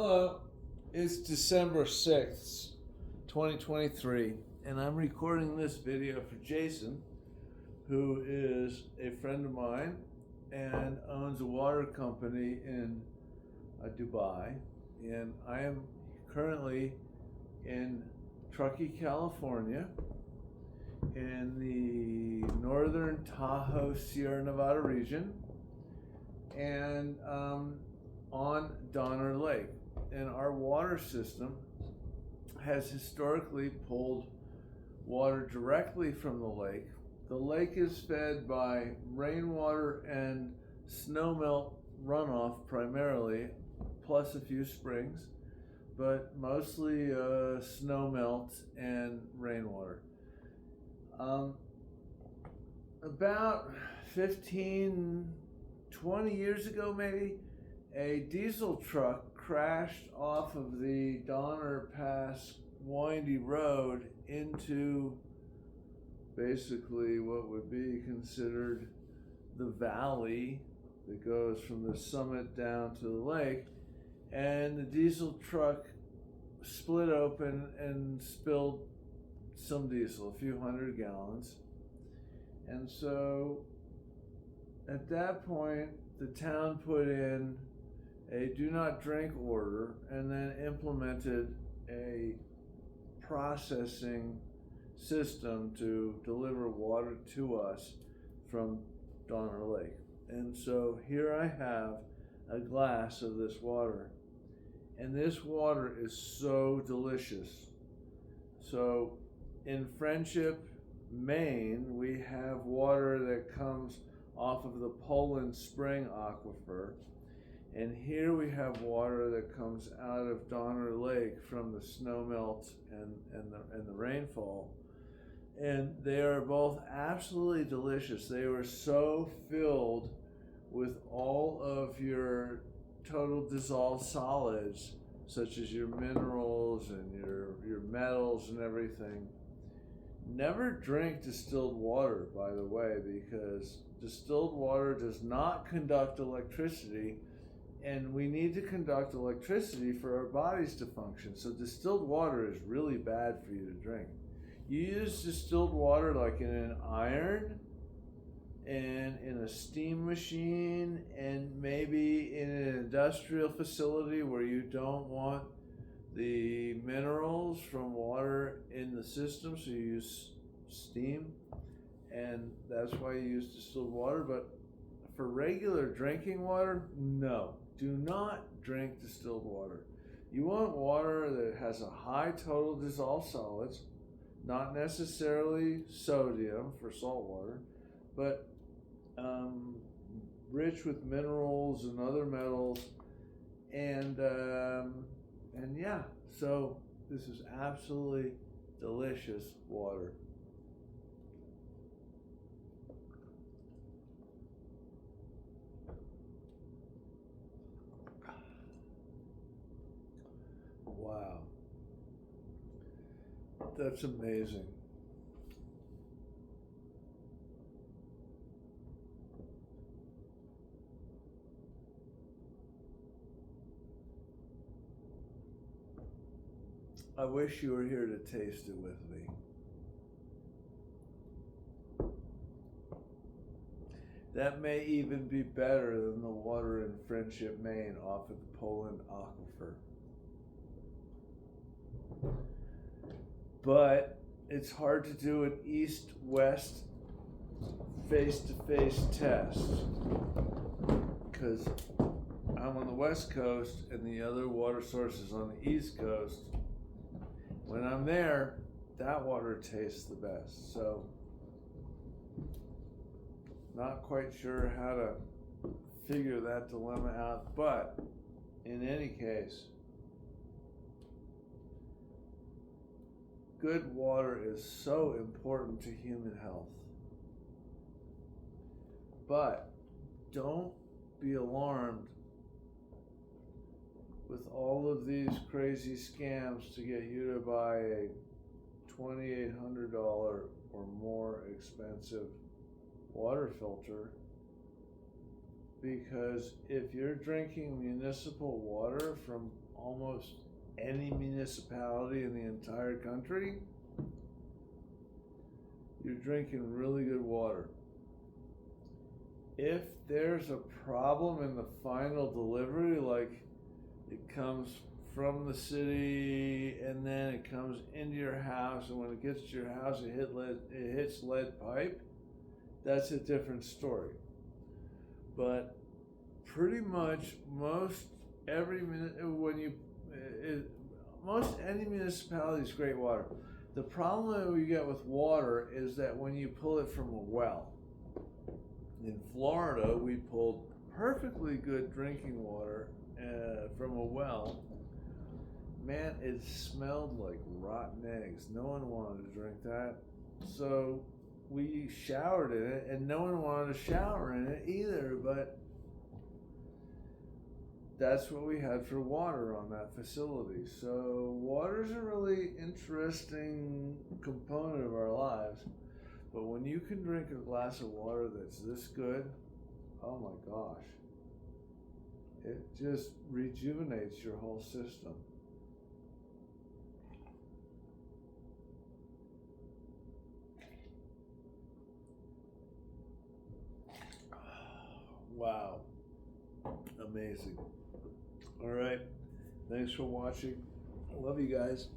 Hello, it's December 6th, 2023, and I'm recording this video for Jason, who is a friend of mine and owns a water company in Dubai. And I am currently in Truckee, California, in the northern Tahoe, Sierra Nevada region, and on Donner Lake. And our water system has historically pulled water directly from the lake. The lake is fed by rainwater and snowmelt runoff primarily, plus a few springs, but mostly snowmelt and rainwater. About 15, 20 years ago maybe, a diesel truck crashed off of the Donner Pass windy road into basically what would be considered the valley that goes from the summit down to the lake, and the diesel truck split open and spilled some diesel, a few hundred gallons. And so at that point the town put in a do not drink order and then implemented a processing system to deliver water to us from Donner Lake. And so here I have a glass of this water, and this water is so delicious. So in Friendship, Maine, we have water that comes off of the Poland Spring Aquifer. And here we have water that comes out of Donner Lake from the snowmelt and the rainfall. And they are both absolutely delicious. They were so filled with all of your total dissolved solids, such as your minerals and your metals and everything. Never drink distilled water, by the way, because distilled water does not conduct electricity. And we need to conduct electricity for our bodies to function. So distilled water is really bad for you to drink. You use distilled water like in an iron and in a steam machine and maybe in an industrial facility where you don't want the minerals from water in the system, so you use steam, and that's why you use distilled water. But for regular drinking water, no. Do not drink distilled water. You want water that has a high total dissolved solids, not necessarily sodium for salt water, but rich with minerals and other metals, and yeah. So this is absolutely delicious water. Wow, that's amazing. I wish you were here to taste it with me. That may even be better than the water in Friendship, Maine off of the Poland Aquifer. But it's hard to do an east-west face-to-face test because I'm on the West Coast and the other water source is on the East Coast. When I'm there, that water tastes the best. So not quite sure how to figure that dilemma out, but in any case, good water is so important to human health. But don't be alarmed with all of these crazy scams to get you to buy a $2,800 or more expensive water filter, because if you're drinking municipal water from almost any municipality in the entire country, you're drinking really good water. If there's a problem in the final delivery, like it comes from the city and then it comes into your house, and when it gets to your house it hits lead pipe, that's a different story. But pretty much most any municipality is great water. The problem that we get with water is that when you pull it from a well, in Florida we pulled perfectly good drinking water from a well. Man, it smelled like rotten eggs. No one wanted to drink that. So we showered in it, and no one wanted to shower in it either, but that's what we had for water on that facility. So water's a really interesting component of our lives. But when you can drink a glass of water that's this good, oh my gosh, it just rejuvenates your whole system. Wow, amazing. All right, thanks for watching. I love you guys.